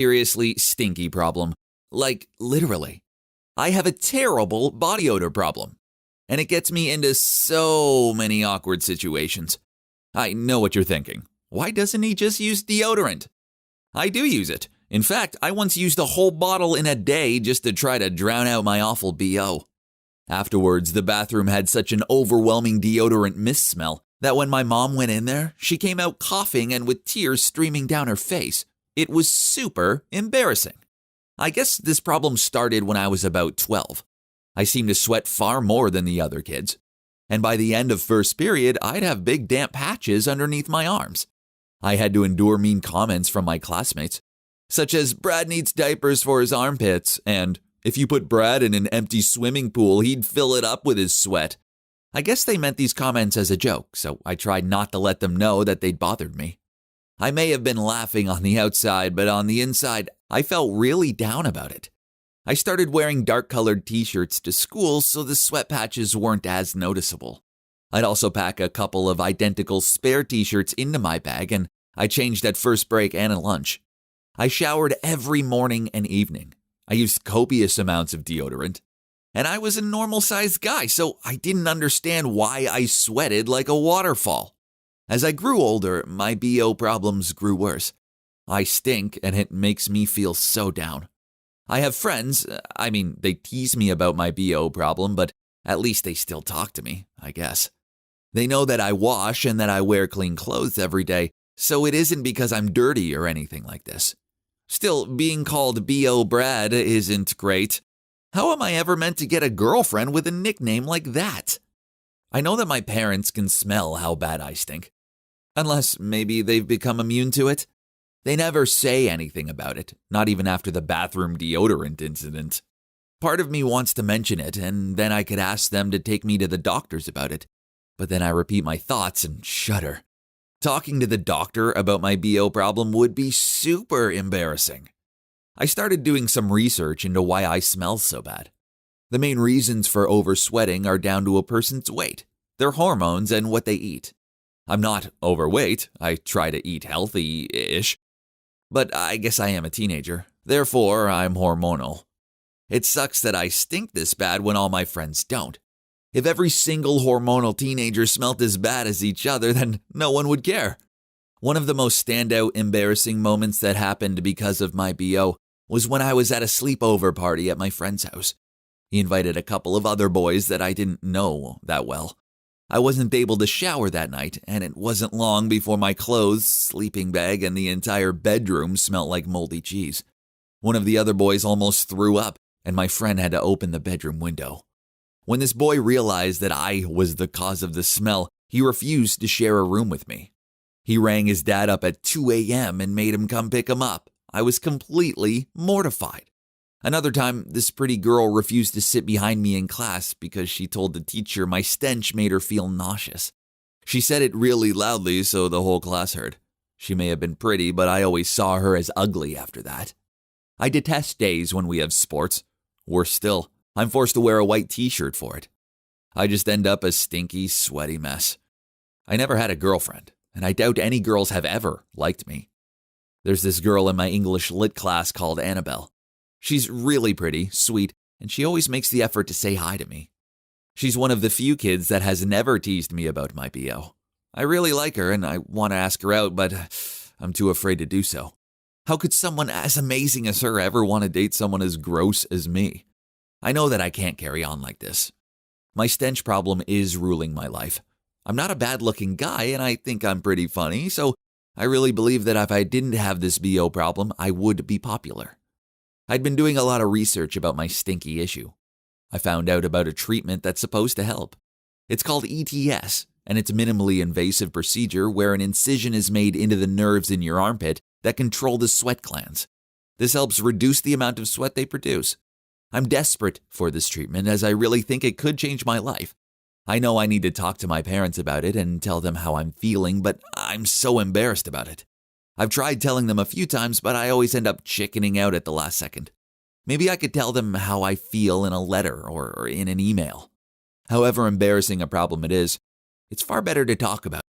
seriously stinky problem. Like, literally. I have a terrible body odor problem. And it gets me into so many awkward situations. I know what you're thinking. Why doesn't he just use deodorant? I do use it. In fact, I once used a whole bottle in a day just to try to drown out my awful BO. Afterwards, the bathroom had such an overwhelming deodorant mist smell that when my mom went in there, she came out coughing and with tears streaming down her face. It was super embarrassing. I guess this problem started when I was about 12. I seemed to sweat far more than the other kids. And by the end of first period, I'd have big damp patches underneath my arms. I had to endure mean comments from my classmates, such as Brad needs diapers for his armpits, and if you put Brad in an empty swimming pool, he'd fill it up with his sweat. I guess they meant these comments as a joke, so I tried not to let them know that they'd bothered me. I may have been laughing on the outside, but on the inside, I felt really down about it. I started wearing dark-colored t-shirts to school so the sweat patches weren't as noticeable. I'd also pack a couple of identical spare t-shirts into my bag, and I changed at first break and at lunch. I showered every morning and evening. I used copious amounts of deodorant. And I was a normal-sized guy, so I didn't understand why I sweated like a waterfall. As I grew older, my BO problems grew worse. I stink, and it makes me feel so down. I have friends, they tease me about my BO problem, but at least they still talk to me, I guess. They know that I wash and that I wear clean clothes every day, so it isn't because I'm dirty or anything like this. Still, being called B.O. Brad isn't great. How am I ever meant to get a girlfriend with a nickname like that? I know that my parents can smell how bad I stink. Unless maybe they've become immune to it. They never say anything about it, not even after the bathroom deodorant incident. Part of me wants to mention it, and then I could ask them to take me to the doctors about it. But then I repeat my thoughts and shudder. Talking to the doctor about my BO problem would be super embarrassing. I started doing some research into why I smell so bad. The main reasons for oversweating are down to a person's weight, their hormones, and what they eat. I'm not overweight. I try to eat healthy-ish. But I guess I am a teenager. Therefore, I'm hormonal. It sucks that I stink this bad when all my friends don't. If every single hormonal teenager smelt as bad as each other, then no one would care. One of the most standout embarrassing moments that happened because of my BO was when I was at a sleepover party at my friend's house. He invited a couple of other boys that I didn't know that well. I wasn't able to shower that night, and it wasn't long before my clothes, sleeping bag, and the entire bedroom smelt like moldy cheese. One of the other boys almost threw up, and my friend had to open the bedroom window. When this boy realized that I was the cause of the smell, he refused to share a room with me. He rang his dad up at 2 a.m. and made him come pick him up. I was completely mortified. Another time, this pretty girl refused to sit behind me in class because she told the teacher my stench made her feel nauseous. She said it really loudly so the whole class heard. She may have been pretty, but I always saw her as ugly after that. I detest days when we have sports. Worse still, I'm forced to wear a white t-shirt for it. I just end up a stinky, sweaty mess. I never had a girlfriend, and I doubt any girls have ever liked me. There's this girl in my English lit class called Annabelle. She's really pretty, sweet, and she always makes the effort to say hi to me. She's one of the few kids that has never teased me about my BO. I really like her and I want to ask her out, but I'm too afraid to do so. How could someone as amazing as her ever want to date someone as gross as me? I know that I can't carry on like this. My stench problem is ruling my life. I'm not a bad-looking guy and I think I'm pretty funny, so I really believe that if I didn't have this BO problem, I would be popular. I'd been doing a lot of research about my stinky issue. I found out about a treatment that's supposed to help. It's called ETS, and it's a minimally invasive procedure where an incision is made into the nerves in your armpit that control the sweat glands. This helps reduce the amount of sweat they produce. I'm desperate for this treatment as I really think it could change my life. I know I need to talk to my parents about it and tell them how I'm feeling, but I'm so embarrassed about it. I've tried telling them a few times, but I always end up chickening out at the last second. Maybe I could tell them how I feel in a letter or in an email. However embarrassing a problem it is, it's far better to talk about.